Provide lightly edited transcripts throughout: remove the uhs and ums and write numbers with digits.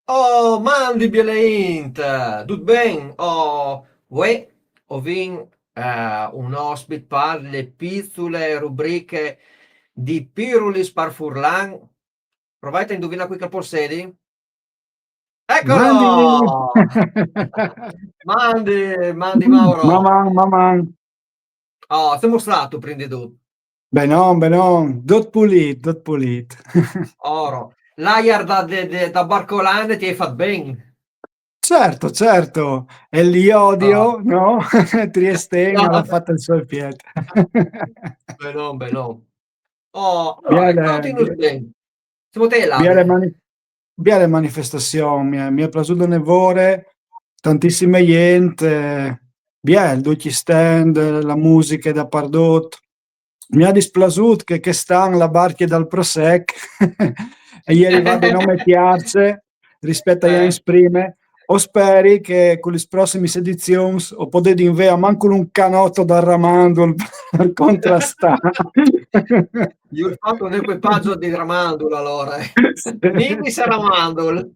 Oh, mandi Bieleint, tutto bene? Oh, uè, ho vin un ospite per le piccole rubriche di Pirulis par Furlan. Provate a indovinare qui caposedi? Mandi! Eccolo! Mandi Mauro. Mamma, Oh, ti ho mostrato prima di tutto. benon, dot pulit. Oro, l'aiar da Barcolane ti hai fatto bene. Certo, e Ah, l'iodio, no? Triestena l'ha no, fatta il suo piede. beh no. Oh, allora, Biele, continua bene. Siamo te biele, lade. mani- biele manifestazione, mi è piaciuto nevore, tantissime gente, biele, tutti stand, la musica da pardot. Mi ha dispiaciuto che stanno la barchia dal Prosec e ieri va di nome piace rispetto a Eh. Jens prime. O speri che con le prossime edizioni o potete inviare manco un canotto da Ramandol per contrastare. Gli ho fatto un equipaggio di Ramandul allora. Nimis e Ramandul.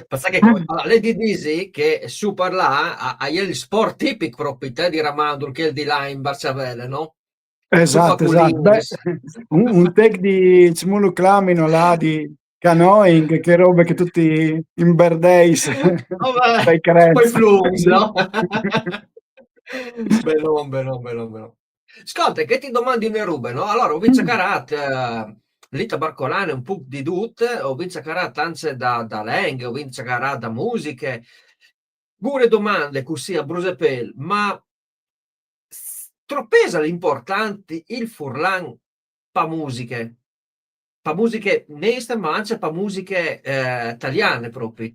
Pensa che allora, lei dici che su per là ha gli sport tipici proprio te di Ramandul che è il di là in Barciavelle, no? Tu fa Esatto. Beh, culinis. un tech di Cimulu Clamino là di canoeing, che robe che tutti in birthdays Vabbè, stai poi carezza. flums, no? Bello. Ascolta, che ti domandi ne rube, no? Allora, ho visto carat, Lita Barcolane un po' di tut, ho visto carat anche da lenghe, ho visto carat da musiche, pure domande così a brusepel, ma troppesa l'importante il Furlan pa musiche neste, ma anche pa musiche italiane proprio.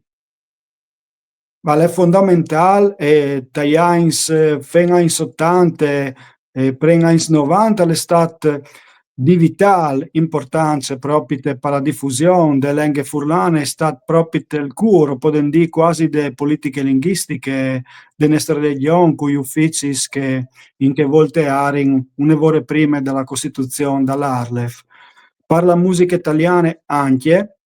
Ma è fondamentale e dagli anni fino agli 80 e pre agli 90 è stata di vitale importanza proprio per la diffusione delle lingue furlane, è stato proprio il cuore, potremmo dire quasi delle politiche linguistiche della nostra regione, con gli uffici che in che volte erano une ore prima della Costituzione dall'Arlef. Parla musica italiana anche,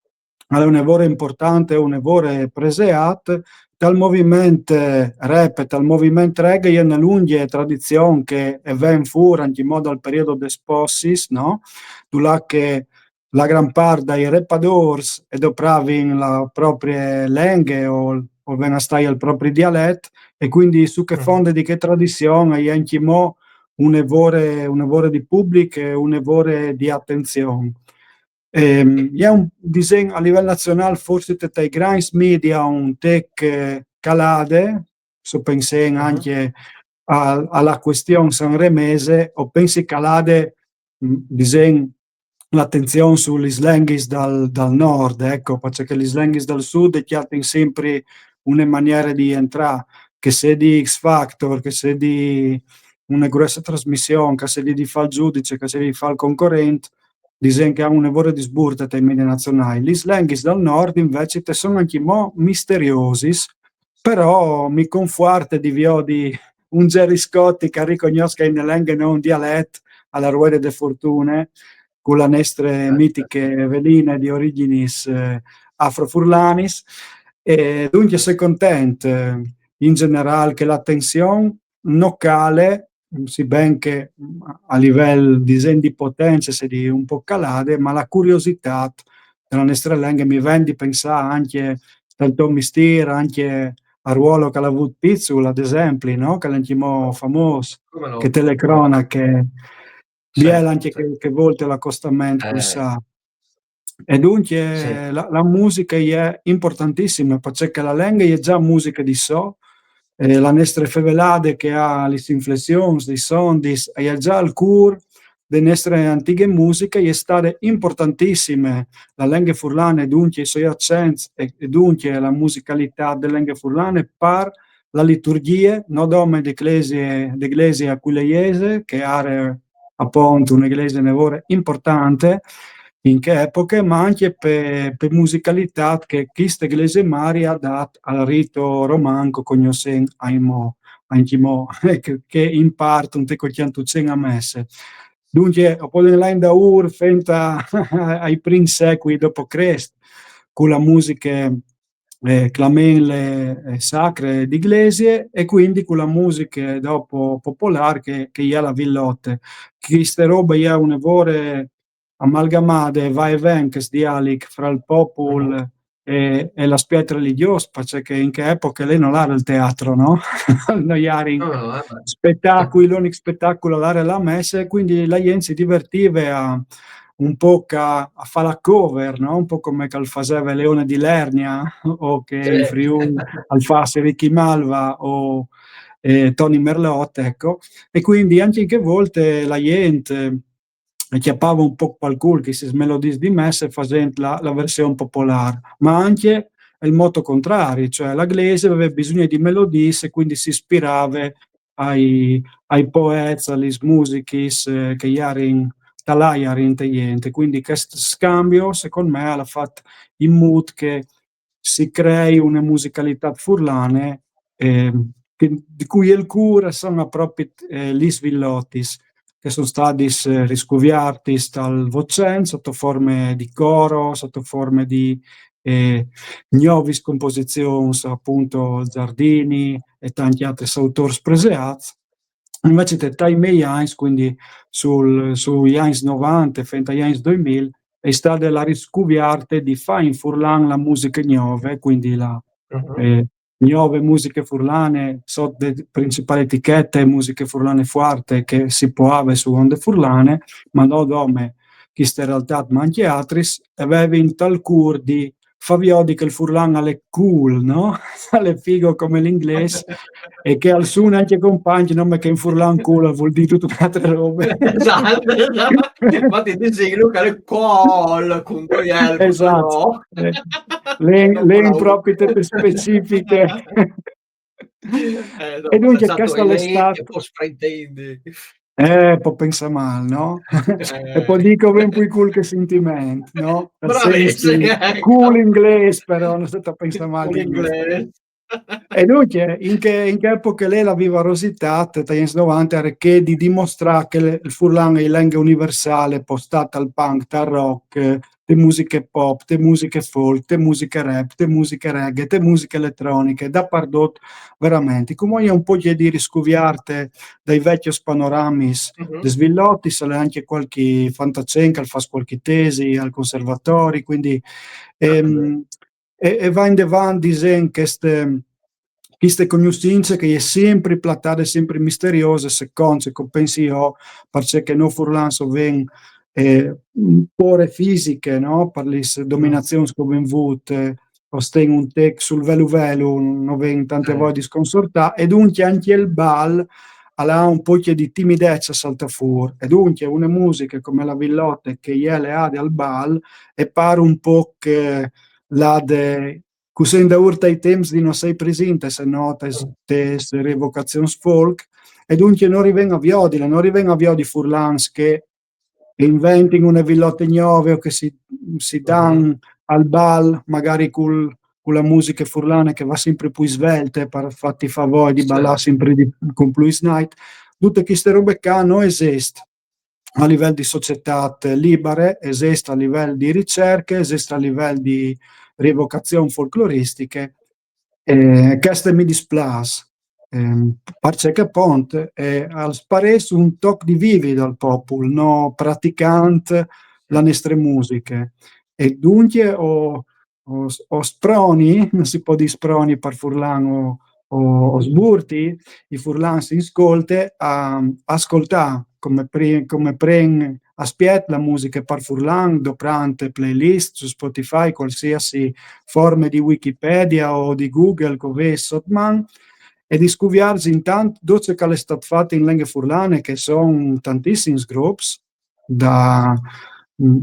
è un'evore importante, un'evore preseat, dal movimento rap e dal movimento reggae è una lunga tradizione che ven fuori anche in modo al periodo des Possis, no? Dove che la gran parte dei rappadors ed opravin la propria lingua o ven a stare il proprio dialetto e quindi su che Mhm. fonde di che tradizione è anche mo un'evore di pubblico e un'evore di attenzione. Hi ha un disegno a livello nazionale, forse tra i grandi media, un tech calade, so pensare Mhm. anche alla questione sanremese, o pensi calade disegno l'attenzione sugli slanghis dal nord, ecco, perché gli slanghis dal sud hanno sempre una maniera di entrare, che se di X Factor, che se di una grossa trasmissione, che se di fa il giudice, che se di fa il concorrente, dicen che ha un lavoro di sburta ai media nazionali. Gli slanghis dal nord invece te sono anche mo misteriosi, però mi conforta di vio di un Gerry Scotti che riconosca in lingua non un dialetto alla ruede de fortune, con le nostre mitiche veline di origini afrofurlanis. E dunque sono contento in generale che l'attenzione locale, si ben che a livello di potenza si di un po' calare, ma la curiosità della nostra lingua mi vende di pensare anche al tuo mestiere, anche al ruolo che ha avuto Pizzul, ad esempio, no? Che è un famoso, Come che no? Come no? telecronache, Sì, biela anche sì. che volte l'accostamento col Eh, sa. E sì. dunque la musica è importantissima, perché la lingua è già musica di so, la nostra fevelade che ha le inflessioni, i suoni, è già il cuore delle nostre antiche musiche, è stata importantissima la lingua furlana e dunque i suoi accenti e dunque la musicalità della lingua furlana per la liturgia, non solo dell'Iglesia Aquileiese, che era appunto un'Iglesia nevore importante, in che epoche, ma anche per musicalità che questa Iglesia Maria ha dato al rito romanco, conoscendo anche mo, che in parte un teco chiantucen a messe. Dunque, poi in da ur, fenta ai primi secoli dopo Cristo, con la musica clamele sacre d'iglesie e quindi con la musica dopo popolare che è la villotte. Queste robe è un'evore amalgamate, va e ven, che dialic fra il Mh-mh. popolo e l'aspetto religioso, perché in che epoca lei non era il teatro, no? Noi No, eravamo no, spettacoli, l'unico spettacolo era la messa e quindi la gente si divertiva un po' a fare la cover, no? Un po' come che faceva Leone di Lernia o che sì. in Friuli al farsi Ricky Malva o Tony Merlot, ecco. E quindi anche che volte la gente chiappava un po' qualcuno che si smelodis di messa e facendo la versione popolare, ma anche il moto contrario, cioè la Glese aveva bisogno di melodie e quindi si ispirava ai poeti, agli musicis che erano dall'aia niente. Quindi questo scambio, secondo me, ha fatto in mood che si crei una musicalità furlane di cui il cura sono proprio gli svillotis che sono stati riscoperti dal Vocen sotto forme di coro, sotto forme di nuove composizioni, appunto Giardini e tanti altri autori preseati. Invece te tai miei anni, quindi sugli anni 90 e agli anni 2000, è stata la riscoperta di fare in Furlan la musica nuova, quindi la Mh-mh. eh, nuove musiche furlane sotto le principali etichette, musiche furlane forte che si può avere su onde furlane, ma non come queste in realtà ma anche altri, aveva in tal cur di Faviodi che il furlan è cool, no? Alle figo come l'inglese e che al suono anche compagni, non che in furlan cool vuol dire tutte altre robe. Esatto, infatti dici che Luca è col con 2 L, se Esatto, no non le parla u improprie specifiche. E dopo dunque esatto, questa e lei che l'estate, poi fraintendi. può pensare male, no? E poi Eh, dico ben più cool che sentimento, no? Per senso bravissimi, cool ecco. inglese, però non state a pensare male Con di inglese. l'inglese. E dunque, in che epoca lei la viva rosità, tra gli anni 90, era che di dimostrare che il furlan è in lingua universale, postata al punk, al rock, le musiche pop, le musiche folk, le musiche rap, le musiche reggae, le musiche elettroniche, dappertutto, veramente. Come è un po' di riscoviarte dai vecchi panorami Mh-mh. di svillotti, se l'è anche qualche fantacenca, fa qualche tesi al conservatori, quindi Ah, beh. ehm, e va in devan disen queste conoscenze che è sempre plattate, sempre misteriose, secondo che pensi io, perché non furlan ven pore fisiche, no? Per le Mh, dominazioni che abbiamo avuto, o sten un tec sul velu velu, non ven tante sì. volte di sconsortà, e dunque anche il bal ha un po' di timidezza salta fuori, e dunque una musica come la Villotte che iele ha al bal e pare un po' che la de cusenda urta ai temps di non sei presente se no Mh, tes revocazions folk e dunque non riven a viodi furlans che inventino una villotte nuove o che si mh-mh. dan al bal magari con la musica furlana che va sempre più svelte per fatti favore di Sì. ballare sempre di, con più night tutte queste robe qua non esistono a livello di società libere, esiste a livello di ricerche, esiste a livello di rievocazioni folcloristiche. Questo mi dispiace, perché Pont al spares un toc di vivi dal popolo, no praticante la nostre musiche. E dunque o sproni, non si può dire sproni per furlan o sburti, i furlan si ascolte a ascoltare come pren aspiet la musica per furlan, doprante playlist su Spotify, qualsiasi forme di Wikipedia o di Google che sotman e di scuviarsi intanto doce che è stato fatto in lingue furlane che sono tantissimi groups da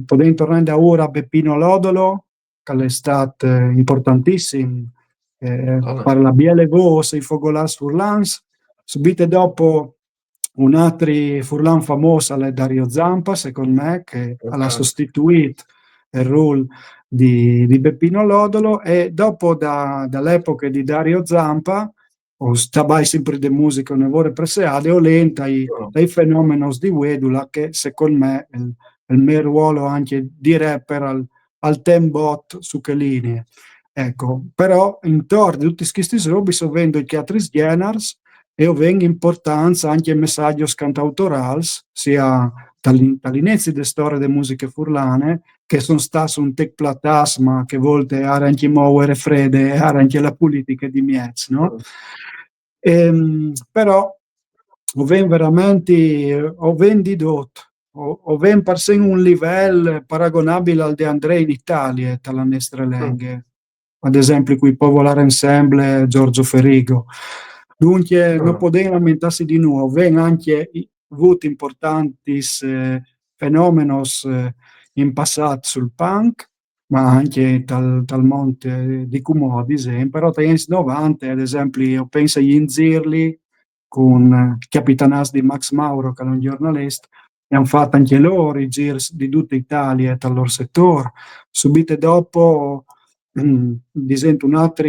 potendo tornare da ora a Beppino Lodolo che è stato importantissimo Vabbè, per la biele voce i fogolars furlans subite dopo un altro furlan famoso è Dario Zampa secondo me che ha okay. sostituito il ruolo di Beppino Lodolo e dopo dall'epoca di Dario Zampa o stabai sempre di musica ne vorrei preseade o lenta No. dai fenomeni di Wedula che secondo me il mio ruolo anche di rapper al tembot su che linee. Ecco, però intorno a tutti questi robi so vendo i altri generi e ho vengo importanza anche messaggi cantautorali, sia dall'inizio delle storie delle musiche furlane, che sono state un tec platasma che volte era anche muovere fredde, era anche la politica di Miez, no? Però ho ven veramente, ho ven di dot, ho ven per sé un livello paragonabile al di Andrei in Italia, tra nostre lingue, ad esempio qui Popolare Ensemble Giorgio Ferrigo. Dunque non poteva lamentarsi di nuovo, ven anche avuto importanti fenomeni in passato sul punk, ma anche dal monte di Cumodise, però negli anni 90, ad esempio, io penso agli Inzirli, con Capitanas di Max Mauro, che è un giornalista, e hanno fatto anche loro i giri di tutta Italia e dal loro settore. Subito dopo, disento un altro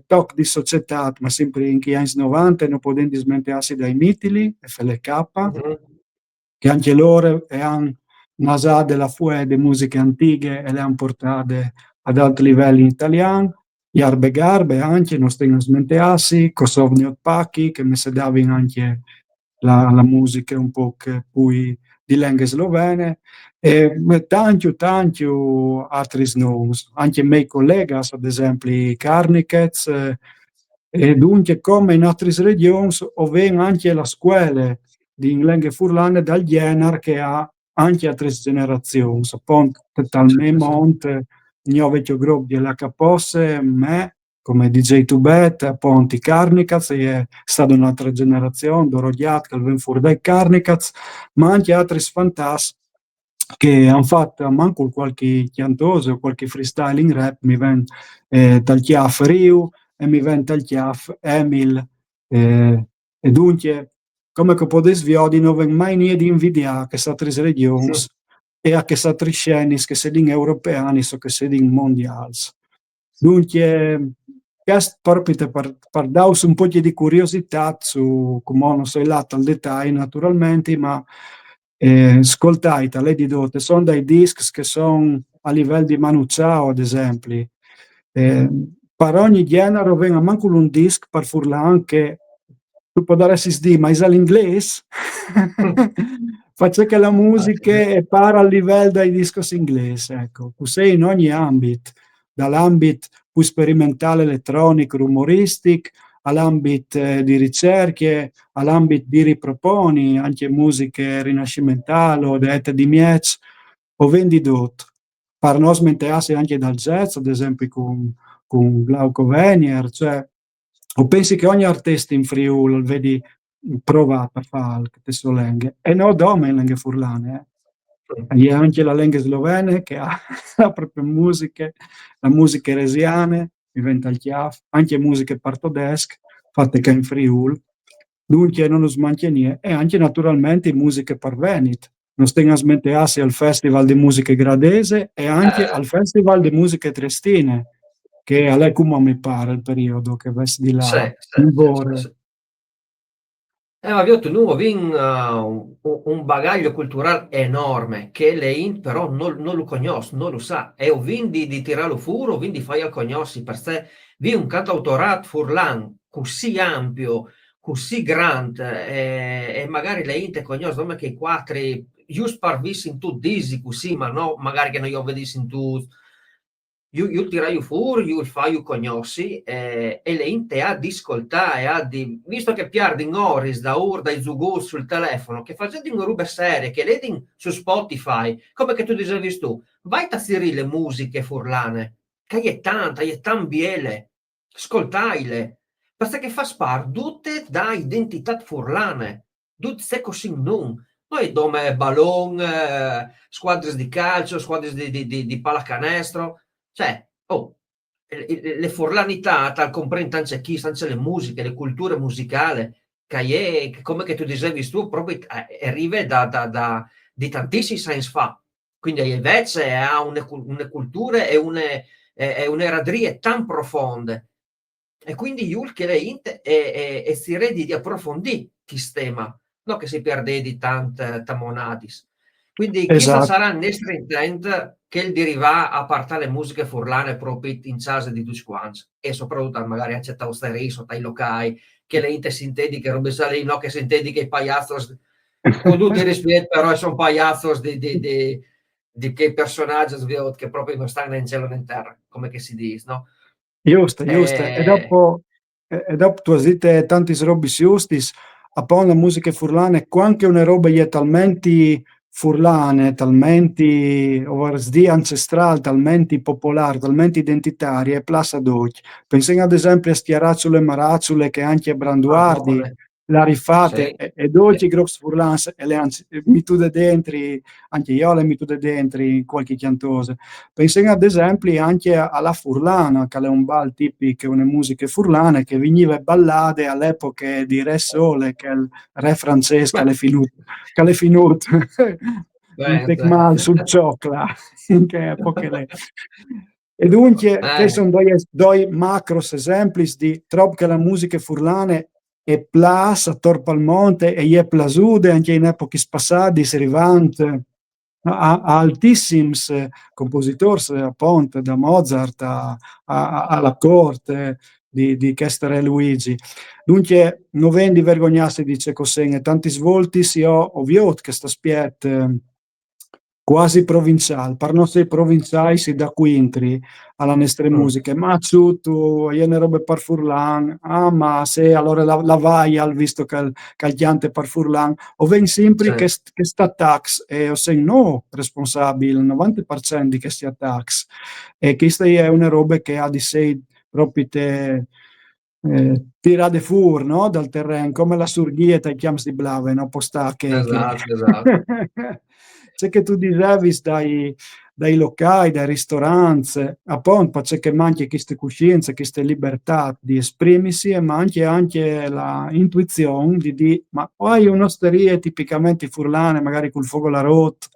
talk di società, ma sempre in anni 90, non potendo smentirsi dai Mitili, FLK, che anche loro hanno nasato della fue di musiche antiche e le hanno portate ad alti livelli in italiano. Jarbe Garbe anche, non stiamo smentirsi, Kosovni Otpaki, che mi sedavano anche la musica un po' che poi di lingue slovene, e tanti altri nomi, anche i miei colleghi, ad esempio Karnikets, e dunque come in altre regioni, ovvero anche la scuola di lingue furlane dal genere che ha anche altre generazioni, appunto, talmente il mio vecchio gruppo di LH me, come DJ Tubet, appunto, i Carnicats, è stata un'altra generazione, Dorogiat, che vengono fuori dai Carnicats, ma anche altri fantasmi che hanno fatto manco qualche chiantoso o qualche freestyle in rap, mi viene dal Chiaf Riu e mi viene dal Chiaf Emil, e dunque come che può desviare non vengono mai niente di invidiare che sa tre regioni e a che sa tre scene che sedin europei o che sedin mondiali. Dunque, questo proprio per dare un po' di curiosità su come non so lato al dettaglio naturalmente, ma ascoltai, lei di dote, sono dei dischi che sono a livello di Manu Chao, ad esempio. Per ogni genere venga manco un disco per furlan che tu puoi dare di, ma è all'inglese? Faccio che la musica è pari al livello dei dischi inglesi, ecco, così in ogni ambito, dall'ambito più sperimentale, elettronico, umoristico, all'ambito di ricerche, all'ambito di riproponi, anche musiche rinascimentali o di Miez, o vendi tutto. Per non smentirsi anche dal jazz, ad esempio con Glauco Venier, cioè, o pensi che ogni artista in Friuli vedi provato a fare queste lingue, e no dome lingue furlane, e anche la lingua slovena che ha la propria musica, la musica eresiane, diventa il chiaf, anche musiche partodesche, fatte che in Friuli, dunque non smanca niente, e anche naturalmente musiche per Veneto. Non stiamo a smentirsi al Festival di Musiche Gradese e anche al Festival di Musiche Triestine, che a lei come mi pare il periodo che va di là in Bore. Ma vi ho tenuto un bagaglio culturale enorme che lei però non lo conosce, non lo sa. E ho vinto di tirarlo fuori, ho vinto di farlo conoscere, perché vi un cantautorato furlan così ampio, così grande, e magari lei te conosce, come che i quattro, giusto per visto in tu disi così, ma no, magari che non io vedessi in tu. Io tirai fuori, io fai cognosci e le inte ha di ascoltare, visto che piardi in Oris da Urda e Zugur sul telefono, che facendo in rube serie, che vedi su Spotify, come che tu dicevi tu, vai a siri le musiche furlane, che è tan biele, ascoltaile, perché fa spar tutte da identità furlane, tutte se così non. Noi dome ballon, squadre di calcio, squadre di pallacanestro, cioè, oh, le forlanità, tal comprende anche chi, anche le musiche, le culture musicali, che è, come che tu dicevi tu, proprio arriva di tantissimi anni fa. Quindi invece ha une culture e une radrie tan profonde. E quindi Yul che le int e si redi di approfondire questo tema, non che si perde di tante tamonadis. Quindi chissà Esatto. sarà il nostro intent che il deriva a parte le musiche furlane proprio in casa di tutti quanti e soprattutto magari accettare o dai locali che le inte sintetiche, robe lì, no, che sintetiche i pagliazzos, con tutto il rispetto, però sono pagliazzos di che personaggi che proprio non stanno né in cielo né in terra, come che si dice, no? Giusto, giusto. Eh, E dopo tu hai detto tanti robe giustis, a poi la musica furlane, quanche una roba è talmente furlane, talmente di ancestrale, talmente popolare, talmente identitaria, e plus ad oggi. Pensiamo ad esempio a Stiarazzule e Marazzule che anche a ah, Branduardi popole, la rifate, sì, e sì, oggi Grox Furlans e le mi tu de dentri, anche io le mi tu de dentri qualche chiantose. Pensiamo ad esempio anche alla furlana, che è un bal tipico, una musica furlane che veniva ballate all'epoca di Re Sole, che è il re francese che è finito un beh, tecmal sul ciocla, in che epoche le. E dunque, che eh, sono due macros esempi di trop che la musica furlane è plas a Torpalmonte e è plasude anche in epoche passate, arrivant a altissims compositori, appunto, da Mozart alla corte di Chester e Luigi. Dunque, non vendi vergognarsi di dice così, e tanti svolti si ho visto che sta spiet quasi provinciale, per nostri provinciali si da quintri alla nostra mm, musica, ma tu, io ne robe per Furlan, ah ma se allora la vai al visto che il chiante per Furlan, o ven sempre sì, che sta tax, e o sei no responsabile, il 90% di che sia tax, e questa è una roba che ha di sé proprio te, tirate fuori, no? Dal terreno, come la surghieta, i chiams di blave, no? Postà che. esatto, esatto, C'è che tu dicevi dai locali, dai ristoranti, appunto, c'è che manchi queste coscienze, queste libertà di esprimersi e manchi anche la intuizione di dire, ma o hai un'osteria tipicamente furlane, magari col fogola rotto,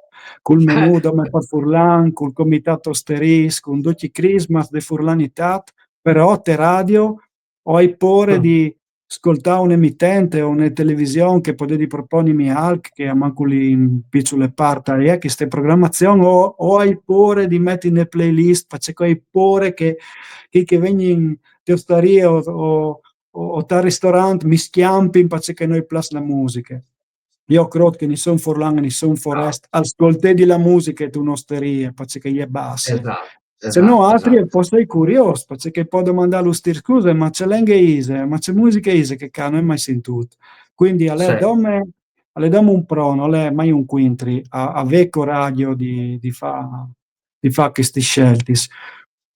col menù come per Furlan, col comitato osteris, con tutti i Christmas di furlanità, però te radio o hai paura mm, di ascoltare un emittente o una televisione che potete propormi alc che a manco lì in piccole parti che queste programmazioni o hai paura di mettere in playlist faccio hai paura che vengono in osteria o da ristorante mi schiampi perché noi plus la musica. Io credo che ne sono Forlan, ne sono no, Forest, ascolti di la musica e tu un'osteria, perché gli è basse. esatto, Se no esatto, altri esatto, poi sei curioso, perché può domandare lo stir scusa, ma c'è lenghe ise, ma c'è musica ise che non hai mai sentito. Quindi sì, alle dome un prono, alle mai un quintri, a vecchio radio di fa questi scelti.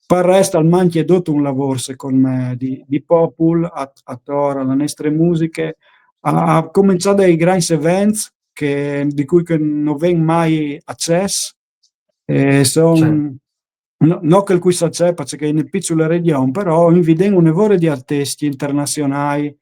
Per il resto al manchi è tutto un lavoro, secondo me, di popol, attorno alle nostre musiche, a cominciare dai grandi events di cui non vengono mai accesso, sì, sono non che il cui c'è perché in piccole regioni, però inviden un evore di artisti internazionali,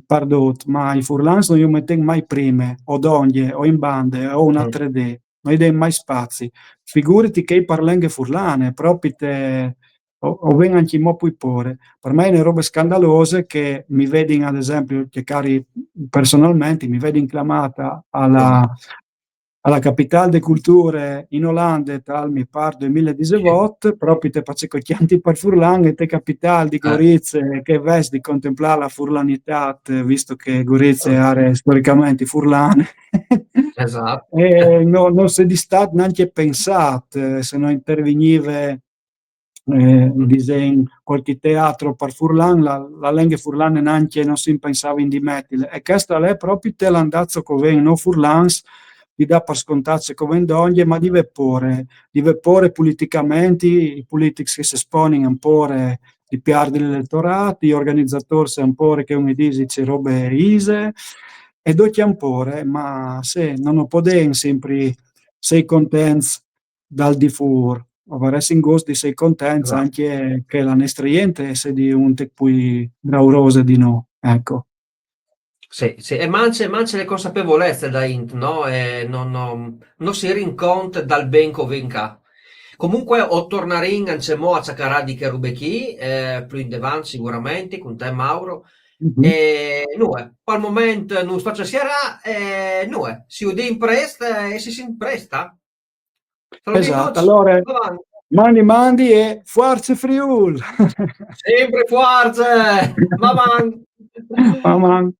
pardot, ma i furlans non io mettengo mai prime, o donne, o in bande, o una mm, 3D, non idee mai spazi. Figurati che parlenghe furlane, proprio te, o vengono anche mo poi pure. Per me è una robe scandalose che mi vedi, ad esempio, che cari personalmente, mi vedi inclamata sì, alla capitale de culture in Olanda tra mi par sì, 2018, proprio te facevo chianti per Furlan e te capitale di eh, Gorizia che ves di contemplare la furlanità, visto che Gorizia è mm, area storicamente furlane. esatto, E non si è di stato neanche pensato se non interveniva mm, disegno, qualche teatro per Furlan, la lingua furlana neanche non si pensava in dimettile. E questo è proprio te l'andazzo che viene, no Furlans, ti dà per scontato come in ogni, ma deve porre politicamente, i politici che si espongono un po' di PR dell'elettorato, gli organizzatori un po' che mi dice robe ise, e dotti un po', ma se non poden sempre sei contenti dal di fuori avresti in gosto di sei contenti esatto. anche che la nostra gente se di un te poi graurosa di no, ecco. Sì, sì, e mance le consapevolezze da int, no? E non si rincontra dal ben che vinca. Comunque, o tornare in mo a Ciacarà di Cherubecchi, più in devan sicuramente, con te Mauro, Mhm. Nue, pal moment non sto sierà, nue, si udin prest e si sin presta. Salutin Esatto, tuts, allora avan. mandi mandi e Forza Friul! Sempre forza! Ma van! Mamma